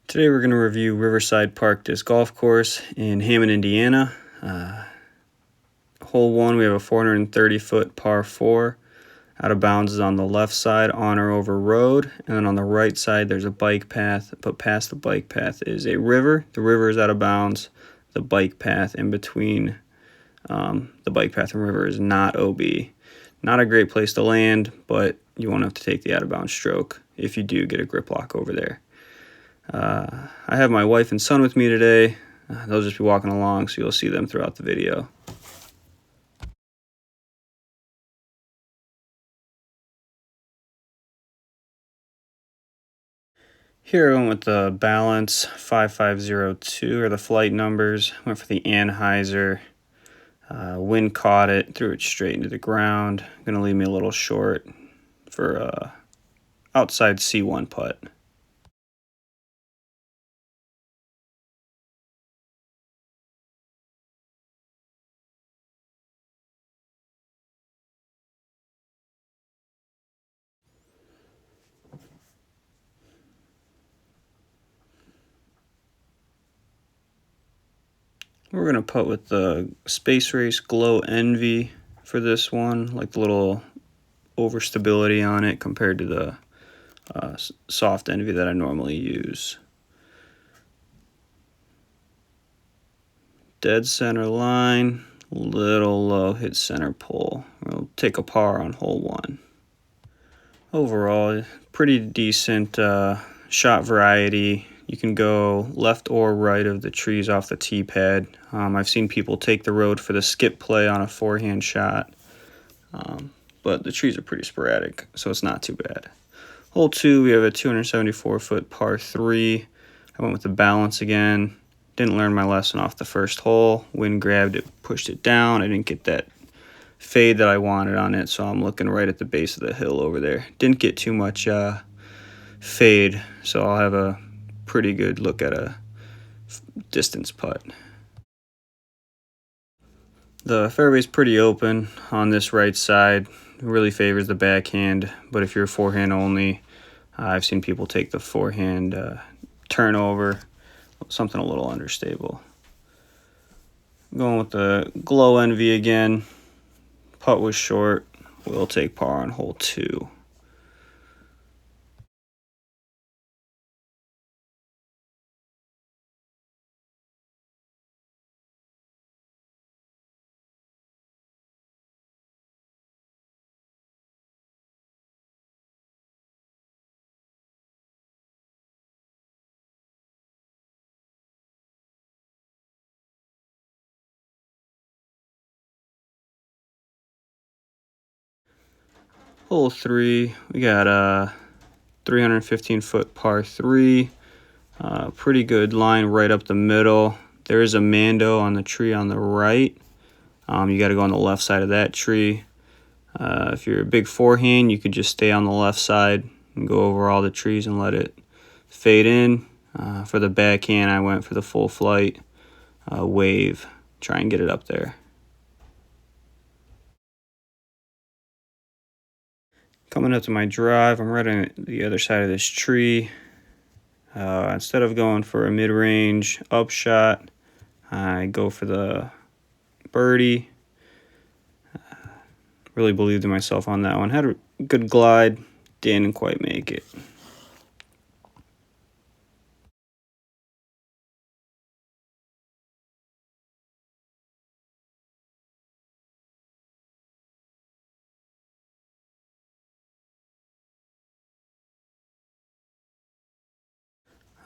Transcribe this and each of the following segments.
Today we're going to review Riverside Park Disc Golf Course in Hammond, Indiana. Hole 1, we have a 430-foot par 4. Out of bounds is on the left side, on or over road. And then on the right side there's a bike path, but past the bike path is a river. The river is out of bounds. The bike path in between the bike path and river is not OB. Not a great place to land, but you won't have to take the out of bounds stroke if you do get a grip lock over there. I have my wife and son with me today. They'll just be walking along, so you'll see them throughout the video. Here I went with the Balance 5502, or the flight numbers. Went for the Anheuser. Wind caught it, threw it straight into the ground. Gonna leave me a little short for outside C1 putt. We're going to putt with the Space Race Glow Envy for this one, like the little overstability on it compared to the soft Envy that I normally use. Dead center line, little low, hit center pole. We'll take a par on hole 1. Overall, pretty decent shot variety. You can go left or right of the trees off the tee pad. I've seen people take the road for the skip play on a forehand shot, but the trees are pretty sporadic, so it's not too bad. Hole 2, we have a 274-foot par 3. I went with the Balance again. Didn't learn my lesson off the first hole. Wind grabbed it, pushed it down. I didn't get that fade that I wanted on it, so I'm looking right at the base of the hill over there. Didn't get too much fade, so I'll have a pretty good look at a distance putt. The fairway's pretty open on this right side. It really favors the backhand, but if you're forehand only, I've seen people take the forehand turnover, something a little unstable. Going with the Glow Envy again. Putt was short. We'll take par on hole 2. Hole 3, we got a 315-foot par 3. Pretty good line right up the middle. There is a Mando on the tree on the right. You got to go on the left side of that tree. If you're a big forehand, you could just stay on the left side and go over all the trees and let it fade in. For the backhand, I went for the full flight wave. Try and get it up there. Coming up to my drive, I'm right on the other side of this tree. Instead of going for a mid-range upshot, I go for the birdie. Really believed in myself on that one. Had a good glide, didn't quite make it.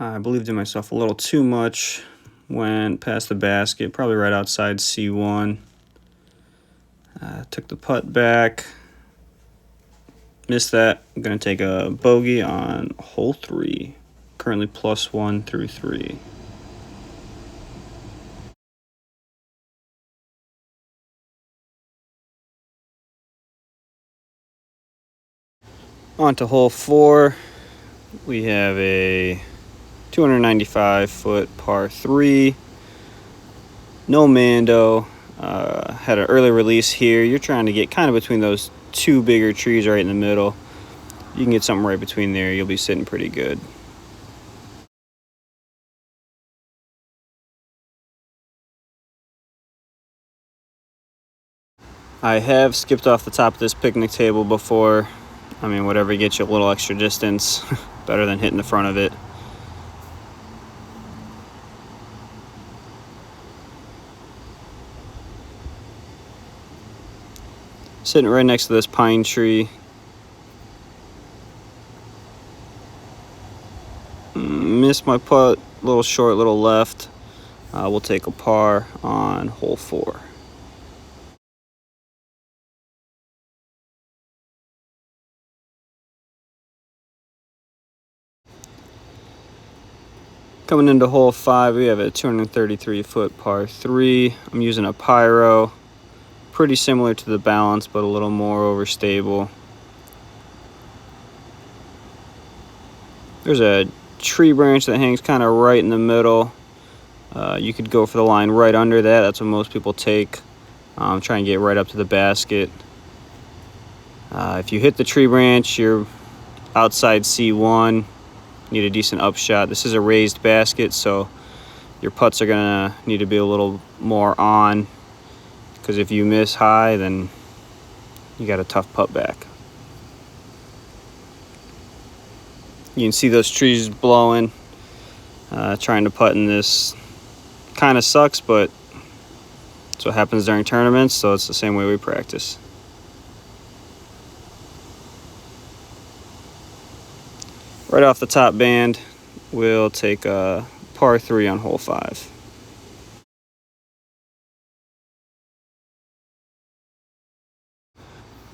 I believed in myself a little too much. Went past the basket, probably right outside C1. Took the putt back. Missed that. I'm going to take a bogey on hole 3. Currently +1 through 3. On to hole 4. We have a 295-foot par 3. No Mando. Had an early release here. You're trying to get kind of between those two bigger trees right in the middle. You can get something right between there. You'll be sitting pretty good. I have skipped off the top of this picnic table before. I mean, whatever gets you a little extra distance, better than hitting the front of it. Sitting right next to this pine tree. Missed my putt, little short, little left. We'll take a par on hole 4. Coming into hole 5, we have a 233-foot par 3. I'm using a pyro, pretty similar to the balance, but a little more overstable. There's a tree branch that hangs kind of right in the middle. You could go for the line right under that. That's what most people take. Try and get right up to the basket. If you hit the tree branch, you're outside C1. Need a decent upshot. This is a raised basket, so your putts are gonna need to be a little more on, because if you miss high, then you got a tough putt back. You can see those trees blowing. Trying to putt in this kind of sucks, but that's what happens during tournaments, so it's the same way we practice. Right off the top band, we'll take a par 3 on hole 5.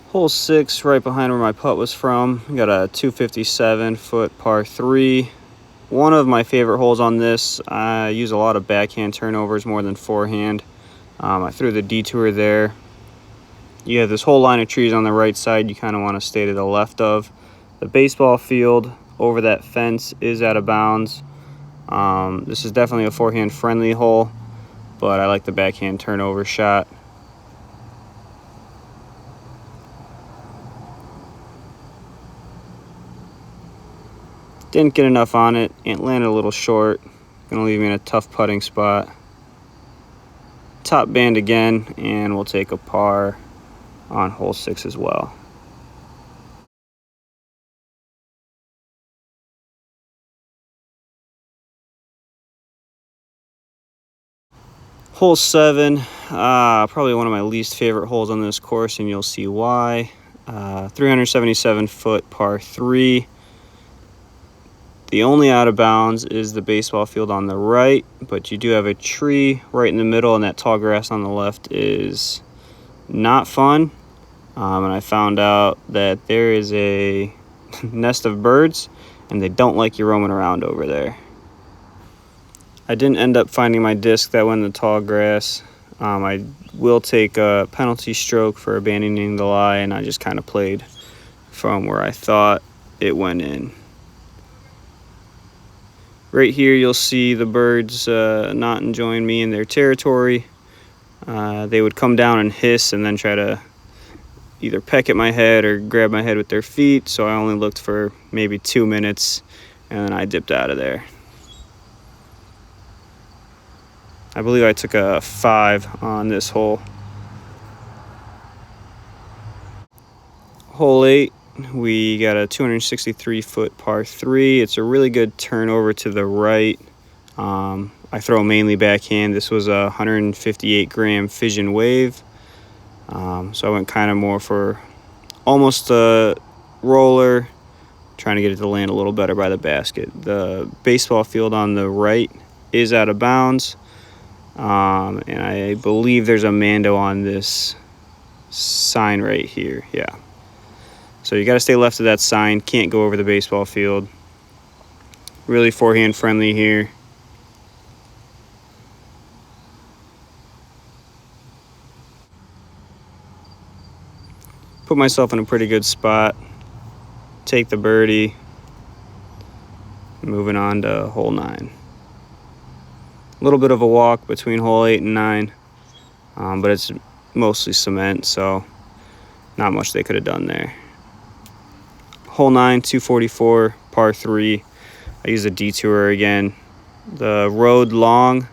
Hole 6, right behind where my putt was from. We got a 257-foot par 3. One of my favorite holes on this. I use a lot of backhand turnovers more than forehand. I threw the detour there. You have this whole line of trees on the right side you kind of want to stay to the left of. The baseball field over that fence is out of bounds. This is definitely a forehand friendly hole, but I like the backhand turnover shot. Didn't get enough on it. It landed a little short. Gonna leave me in a tough putting spot. Top band again, and we'll take a par on hole 6 as well. Hole 7, probably one of my least favorite holes on this course, and you'll see why. 377-foot par 3. The only out of bounds is the baseball field on the right, but you do have a tree right in the middle, and that tall grass on the left is not fun. And I found out that there is a nest of birds, and they don't like you roaming around over there. I didn't end up finding my disc that went in the tall grass. I will take a penalty stroke for abandoning the lie, and I just kind of played from where I thought it went in. Right here you'll see the birds not enjoying me in their territory. They would come down and hiss and then try to either peck at my head or grab my head with their feet, so I only looked for maybe 2 minutes and then I dipped out of there. I believe I took a 5 on this hole. Hole 8, we got a 263-foot par 3. It's a really good turnover to the right. I throw mainly backhand. This was a 158-gram fission wave. So I went kind of more for almost a roller, trying to get it to land a little better by the basket. The baseball field on the right is out of bounds. And I believe there's a Mando on this sign right here. Yeah. So you got to stay left of that sign. Can't go over the baseball field. Really forehand friendly here. Put myself in a pretty good spot. Take the birdie. Moving on to hole 9. A little bit of a walk between hole 8 and 9, but it's mostly cement, so not much they could have done there. Hole 9, 244, par 3. I use a detour again. The road long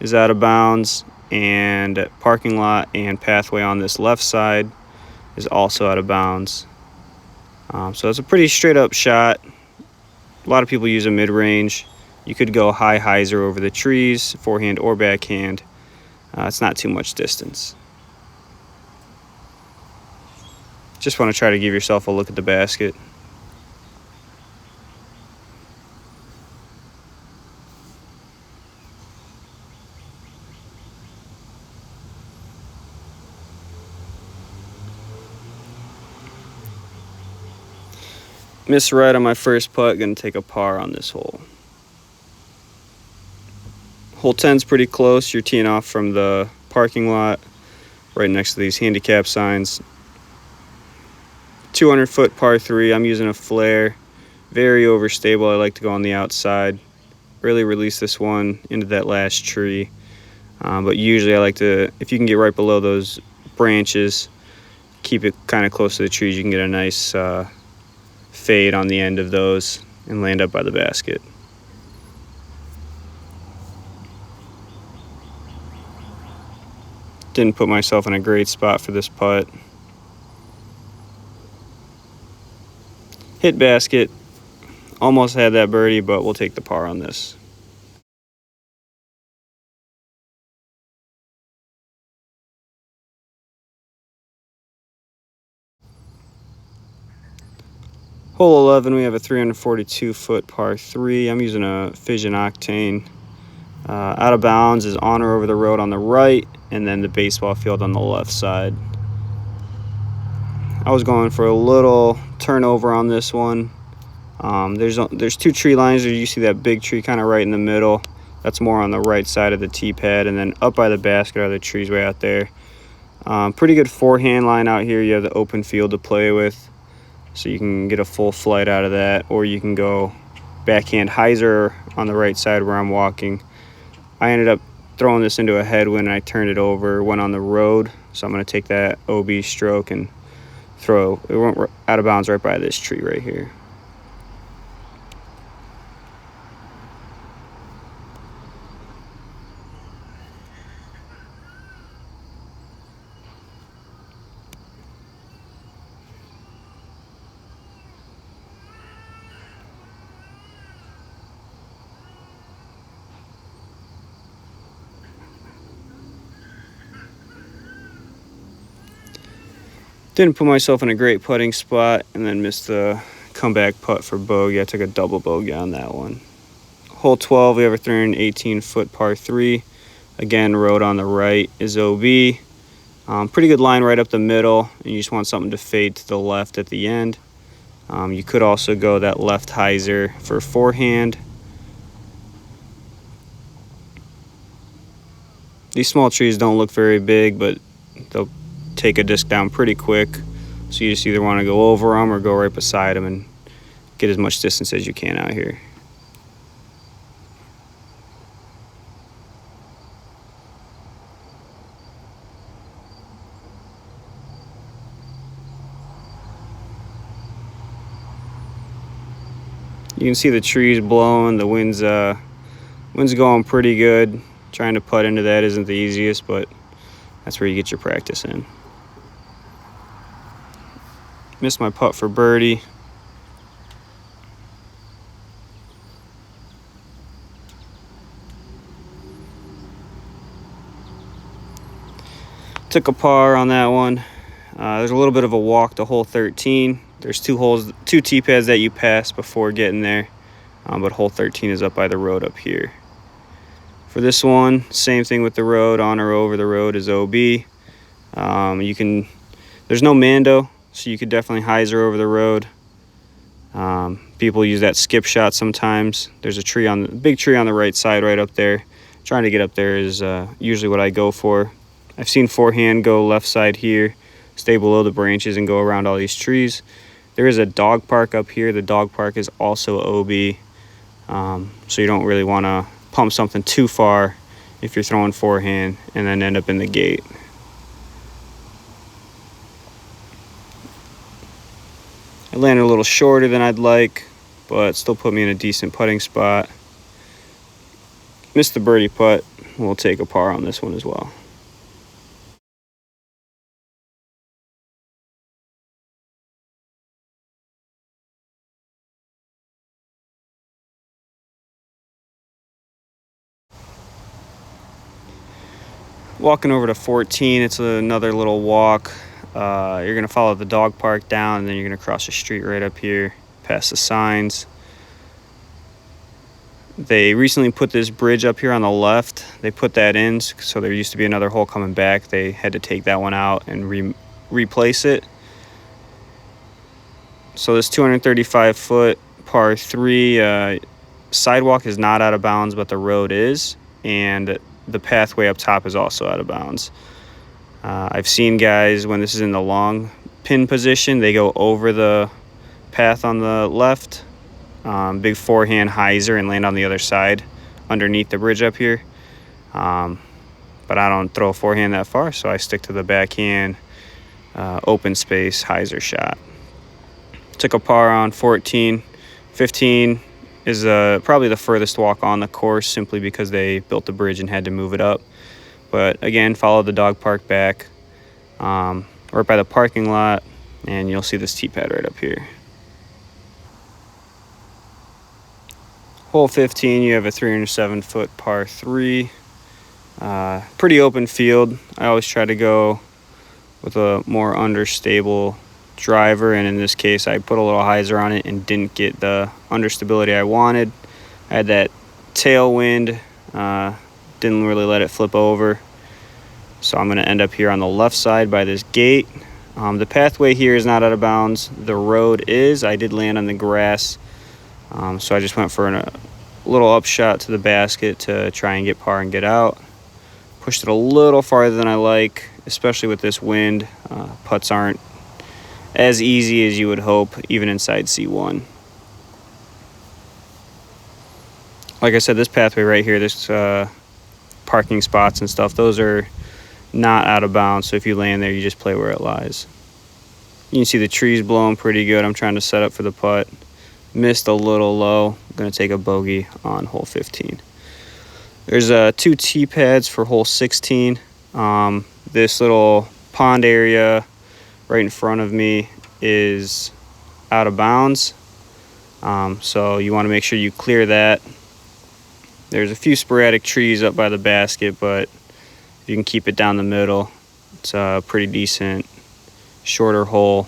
is out of bounds. and parking lot and pathway on this left side is also out of bounds. So it's a pretty straight up shot. A lot of people use a mid-range. You could go high hyzer over the trees, forehand or backhand. It's not too much distance. Just want to try to give yourself a look at the basket. Missed right on my first putt, gonna take a par on this hole. Hole 10's pretty close. You're teeing off from the parking lot right next to these handicap signs. 200-foot par 3. I'm using a flare. Very overstable. I like to go on the outside. Really release this one into that last tree. But usually I like to, if you can get right below those branches, keep it kind of close to the trees, you can get a nice fade on the end of those and land up by the basket. Didn't put myself in a great spot for this putt. Hit basket. Almost had that birdie, but we'll take the par on this. Hole 11, we have a 342-foot par 3. I'm using a Fission Octane. Out of bounds is on or over the road on the right, and then the baseball field on the left side. I was going for a little turnover on this one. There's two tree lines. You see that big tree kind of right in the middle. That's more on the right side of the tee pad, and then up by the basket are the trees way out there. Pretty good forehand line out here. You have the open field to play with, so you can get a full flight out of that, or you can go backhand hyzer on the right side where I'm walking. I ended up throwing this into a headwind, and I turned it over, went on the road, so I'm going to take that OB stroke and throw. It went out of bounds right by this tree right here. Didn't put myself in a great putting spot, and then missed the comeback putt for bogey. I took a double bogey on that one. Hole 12, we have a 318-foot par 3. Again, road on the right is OB. Pretty good line right up the middle, and you just want something to fade to the left at the end. You could also go that left hyzer for forehand. These small trees don't look very big, but they'll take a disc down pretty quick, so you just either want to go over them or go right beside them and get as much distance as you can out here. You can see the trees blowing, the wind's going pretty good. Trying to putt into that isn't the easiest, but that's where you get your practice in. Missed my putt for birdie. Took a par on that one. There's a little bit of a walk to hole 13. There's two tee pads that you pass before getting there, but hole 13 is up by the road up here. For this one, same thing with the road. On or over the road is OB. There's no Mando, so you could definitely hyzer over the road. People use that skip shot sometimes. There's a big tree on the right side right up there. Trying to get up there is usually what I go for. I've seen forehand go left side here, stay below the branches and go around all these trees. There is a dog park up here. The dog park is also OB, so you don't really want to pump something too far if you're throwing forehand and then end up in the gate. I landed a little shorter than I'd like, but still put me in a decent putting spot. Missed the birdie putt. We'll take a par on this one as well. Walking over to 14, it's another little walk. You're going to follow the dog park down, and then you're going to cross the street right up here, past the signs. They recently put this bridge up here on the left. They put that in, so there used to be another hole coming back. They had to take that one out and replace it. So this 235-foot par 3 sidewalk is not out of bounds, but the road is, and the pathway up top is also out of bounds. I've seen guys, when this is in the long pin position, they go over the path on the left, big forehand hyzer, and land on the other side underneath the bridge up here. But I don't throw a forehand that far, so I stick to the backhand open space hyzer shot. Took a par on 14. 15 is probably the furthest walk on the course, simply because they built the bridge and had to move it up. But again, follow the dog park back, right by the parking lot, and you'll see this tee pad right up here. Hole 15, you have a 307-foot par 3. Pretty open field. I always try to go with a more understable driver, and in this case I put a little hyzer on it and didn't get the understability I wanted. I had that tailwind, didn't really let it flip over, so I'm going to end up here on the left side by this gate. The pathway here is not out of bounds. The road is. I did land on the grass, so I just went for a little upshot to the basket to try and get par and get out. Pushed it a little farther than I like, especially with this wind. Putts aren't as easy as you would hope, even inside C1. Like I said, this pathway right here, this parking spots and stuff, those are not out of bounds, so if you land there, you just play where it lies. You can see the trees blowing pretty good. I'm trying to set up for the putt. Missed a little low. I'm going to take a bogey on hole 15. There's 2 tee pads for hole 16. This little pond area right in front of me is out of bounds, so you want to make sure you clear that. There's a few sporadic trees up by the basket, but if you can keep it down the middle, it's a pretty decent shorter hole.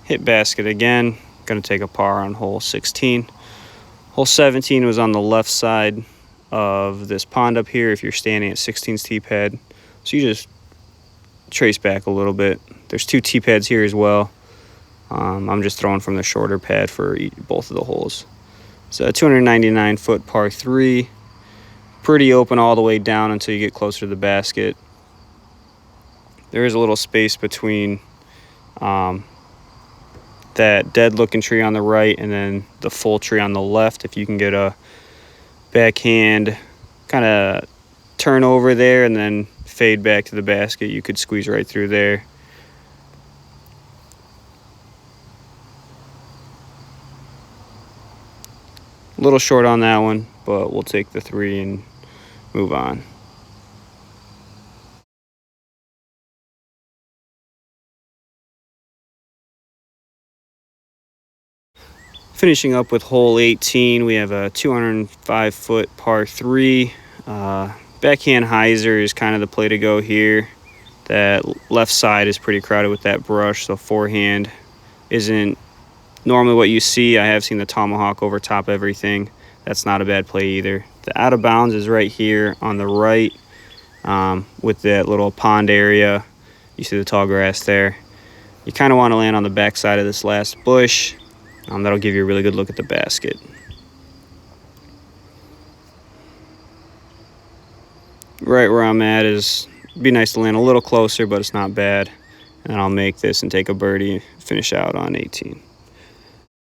Hit basket again. Going to take a par on hole 16. Hole 17 was on the left side of this pond up here if you're standing at 16's tee pad. So you just trace back a little bit. There's 2 tee pads here as well. I'm just throwing from the shorter pad for both of the holes. It's a 299-foot par 3. Pretty open all the way down until you get closer to the basket. There is a little space between that dead looking tree on the right and then the full tree on the left. If you can get a backhand kind of turn over there and then fade back to the basket, you could squeeze right through there. A little short on that one, but we'll take the 3 and move on. Finishing up with hole 18, we have a 205-foot par 3. Backhand hyzer is kind of the play to go here. That left side is pretty crowded with that brush, so forehand isn't normally what you see. I have seen the tomahawk over top everything. That's not a bad play either. The out of bounds is right here on the right, with that little pond area. You see the tall grass there. You kind of want to land on the back side of this last bush. That'll give you a really good look at the basket. Right where I'm at is, be nice to land a little closer, but it's not bad. And I'll make this and take a birdie, finish out on 18.